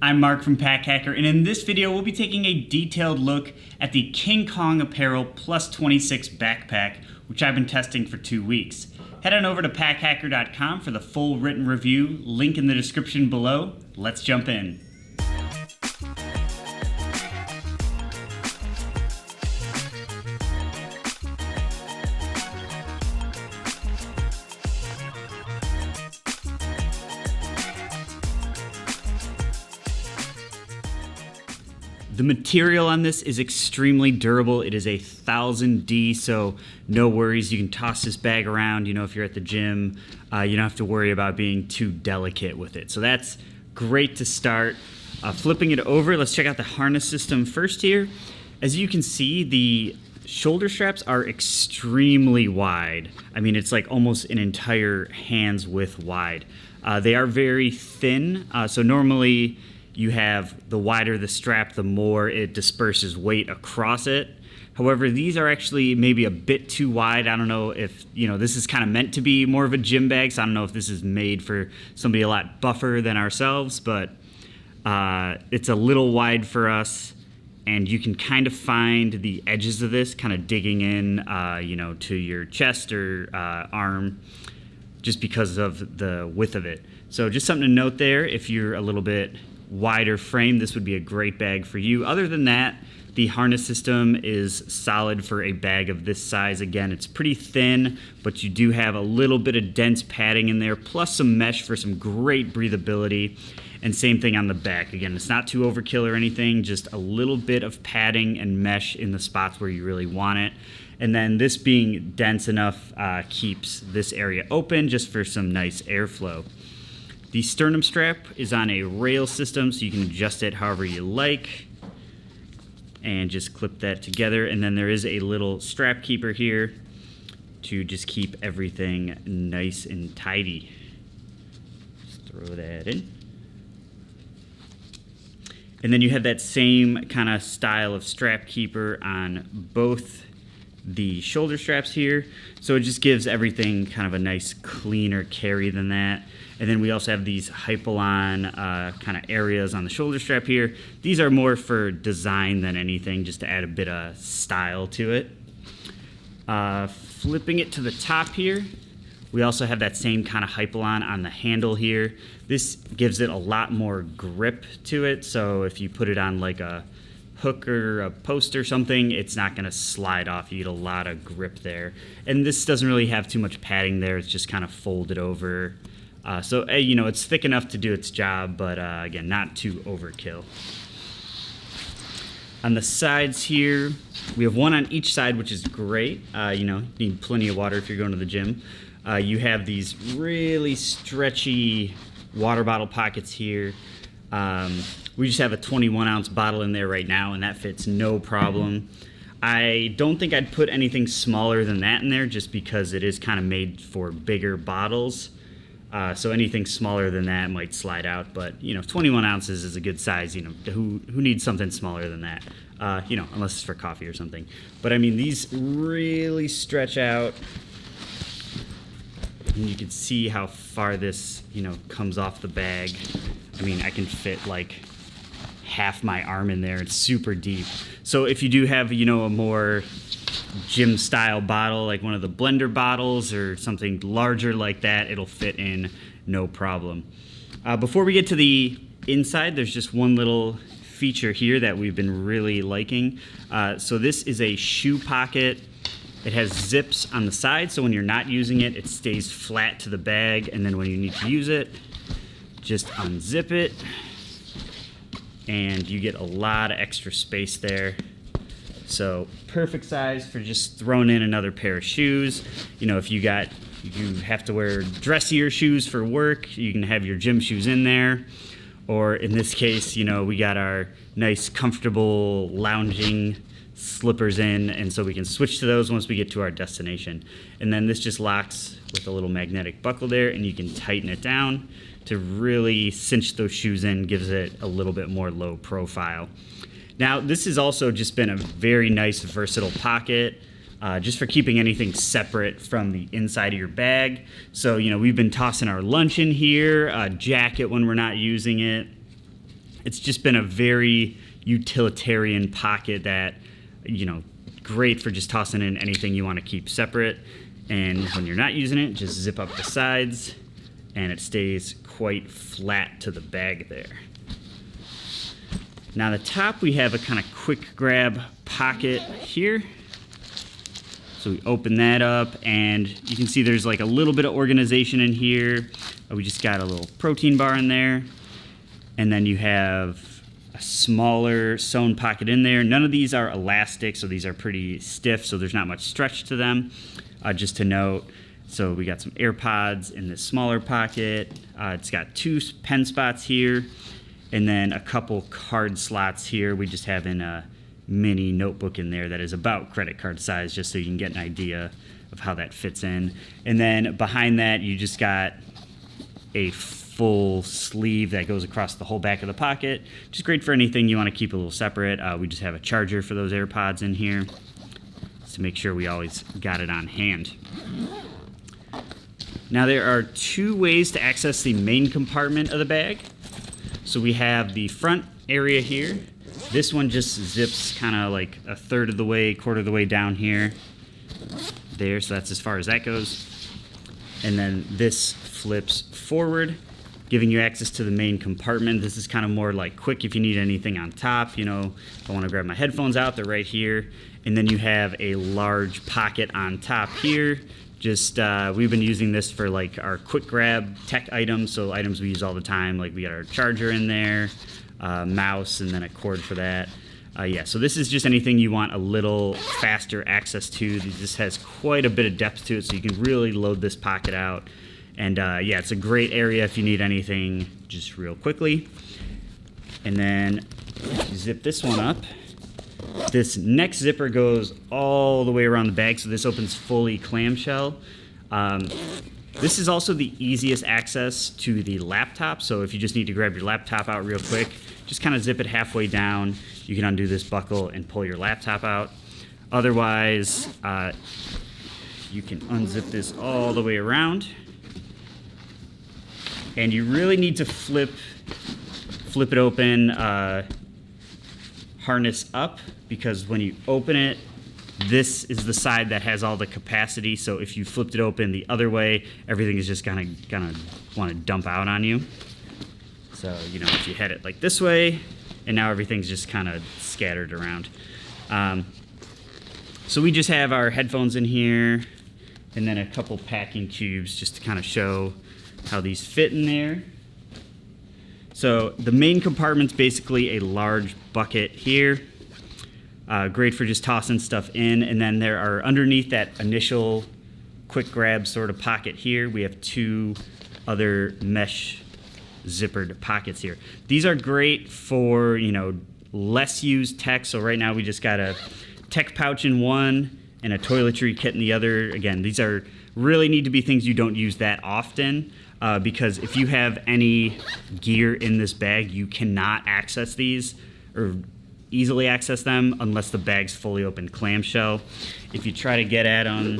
I'm Mark from Pack Hacker, and in this video we'll be taking a detailed look at the King Kong Apparel PLUS26 backpack, which I've been testing for 2 weeks. Head on over to packhacker.com for the full written review, link in the description below. Let's jump in. The material on this is extremely durable. It is a 1000D, so no worries. You can toss this bag around. You know, if you're at the gym, you don't have to worry about being too delicate with it. So that's great to start. Flipping it over, let's check out the harness system first here. As you can see, the shoulder straps are extremely wide. I mean, it's like almost an entire hand's width wide. They are very thin, so normally you have the wider the strap, the more it disperses weight across it. However, these are actually maybe a bit too wide. I don't know if, this is kind of meant to be more of a gym bag, so I don't know if this is made for somebody a lot buffer than ourselves, but it's a little wide for us, and you can kind of find the edges of this kind of digging in, to your chest or arm, just because of the width of it. So just something to note there. If you're a little bit wider frame, this would be a great bag for you. Other than that, the harness system is solid for a bag of this size. Again, it's pretty thin, but you do have a little bit of dense padding in there, plus some mesh for some great breathability. And same thing on the back. Again, it's not too overkill or anything, just a little bit of padding and mesh in the spots where you really want it. And then this being dense enough keeps this area open just for some nice airflow. The sternum strap is on a rail system, so you can adjust it however you like. And just clip that together. And then there is a little strap keeper here to just keep everything nice and tidy. Just throw that in. And then you have that same kind of style of strap keeper on both the shoulder straps here. So it just gives everything kind of a nice cleaner carry than that. And then we also have these Hypalon kind of areas on the shoulder strap here. These are more for design than anything, just to add a bit of style to it. Flipping it to the top here, we also have that same kind of Hypalon on the handle here. This gives it a lot more grip to it, so if you put it on like a hook or a post or something, it's not going to slide off. You get a lot of grip there. And this doesn't really have too much padding there. It's just kind of folded over. So it's thick enough to do its job, but again, not too overkill. On the sides here, we have one on each side, which is great. You need plenty of water if you're going to the gym. You have these really stretchy water bottle pockets here. We just have a 21-ounce bottle in there right now, and that fits no problem. I don't think I'd put anything smaller than that in there, just because it is kind of made for bigger bottles. So anything smaller than that might slide out, but 21 ounces is a good size. Who needs something smaller than that? Unless it's for coffee or something. But I mean, these really stretch out, and you can see how far this comes off the bag. I mean, I can fit like half my arm in there. It's super deep. So if you do have a more gym style bottle, like one of the blender bottles or something larger like that, it'll fit in no problem. Before we get to the inside, there's just one little feature here that we've been really liking. So this is a shoe pocket. It has zips on the side, so when you're not using it, it stays flat to the bag, and then when you need to use it, just unzip it, and you get a lot of extra space there. So perfect size for just throwing in another pair of shoes. If you have to wear dressier shoes for work, you can have your gym shoes in there. Or in this case, we got our nice comfortable lounging slippers in, and so we can switch to those once we get to our destination. And then this just locks with a little magnetic buckle there, and you can tighten it down to really cinch those shoes in, gives it a little bit more low profile. Now, this has also just been a very nice, versatile pocket, just for keeping anything separate from the inside of your bag. So, we've been tossing our lunch in here, a jacket when we're not using it, It's just been a very utilitarian pocket that, you know, great for just tossing in anything you want to keep separate. And when you're not using it, just zip up the sides and it stays quite flat to the bag there. Now the top, we have a kind of quick grab pocket here. So we open that up and you can see there's like a little bit of organization in here. We just got a little protein bar in there. And then you have a smaller sewn pocket in there. None of these are elastic, so these are pretty stiff, so there's not much stretch to them. Just to note, so we got some AirPods in this smaller pocket. It's got 2 pen spots here, and then a couple card slots here. We just have in a mini notebook in there that is about credit card size, just so you can get an idea of how that fits in. And then behind that, you just got a full sleeve that goes across the whole back of the pocket. Just great for anything you want to keep a little separate. We just have a charger for those AirPods in here, to make sure we always got it on hand. Now there are 2 ways to access the main compartment of the bag. So we have the front area here. This one just zips kind of like a third of the way, quarter of the way down here. There, so that's as far as that goes. And then this flips forward, giving you access to the main compartment. This is kind of more like quick if you need anything on top. You know, if I want to grab my headphones out, they're right here. And then you have a large pocket on top here. Just, we've been using this for like our quick grab tech items, so items we use all the time. Like we got our charger in there, mouse, and then a cord for that. Yeah, so this is just anything you want a little faster access to. This has quite a bit of depth to it, so you can really load this pocket out. And yeah, it's a great area if you need anything just real quickly. And then you zip this one up. This next zipper goes all the way around the bag, so this opens fully clamshell. This is also the easiest access to the laptop, so if you just need to grab your laptop out real quick, just kind of zip it halfway down. You can undo this buckle and pull your laptop out. Otherwise, you can unzip this all the way around. And you really need to flip it open, harness up, because when you open it, this is the side that has all the capacity. So if you flipped it open the other way, everything is just gonna want to dump out on you. So, you know, if you head it like this way, and now everything's just kind of scattered around. So we just have our headphones in here, and then a couple packing cubes just to kind of show how these fit in there. So the main compartment's basically a large bucket here. Great for just tossing stuff in. And then there are, underneath that initial quick grab sort of pocket here, we have 2 other mesh zippered pockets here. These are great for, you know, less used tech. So right now we just got a tech pouch in one and a toiletry kit in the other. Again, these are really need to be things you don't use that often. Because if you have any gear in this bag, you cannot access these or easily access them unless the bag's fully open clamshell. If you try to get at them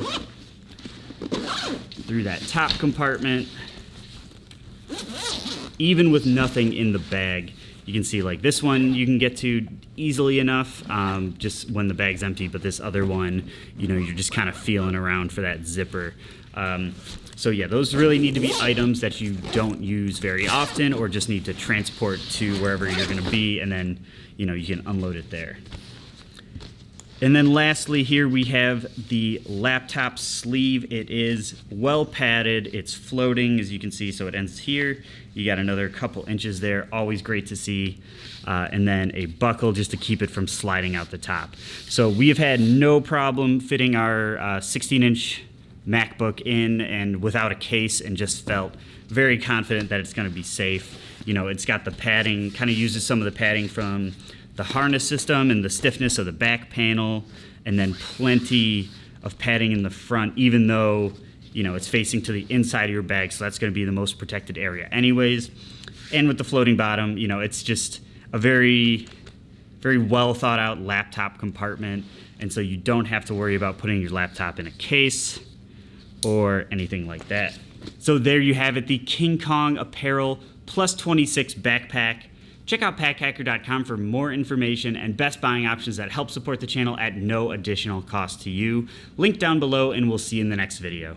through that top compartment, even with nothing in the bag, you can see like this one you can get to easily enough just when the bag's empty, but this other one, you know, you're just kind of feeling around for that zipper. So yeah, those really need to be items that you don't use very often or just need to transport to wherever you're going to be, and then, you know, you can unload it there. And then lastly here we have the laptop sleeve. It is well padded, it's floating as you can see, so it ends here. You got another couple inches there, always great to see. And then a buckle just to keep it from sliding out the top. So we have had no problem fitting our 16-inch MacBook in and without a case, and just felt very confident that it's going to be safe. You know, it's got the padding, kind of uses some of the padding from the harness system and the stiffness of the back panel, and then plenty of padding in the front, even though, you know, it's facing to the inside of your bag, so that's going to be the most protected area anyways. And with the floating bottom, you know, it's just a very, very well thought out laptop compartment, and so you don't have to worry about putting your laptop in a case or anything like that. So there you have it, the King Kong Apparel +26 backpack. Check out packhacker.com for more information and best buying options that help support the channel at no additional cost to you. Link down below, and we'll see you in the next video.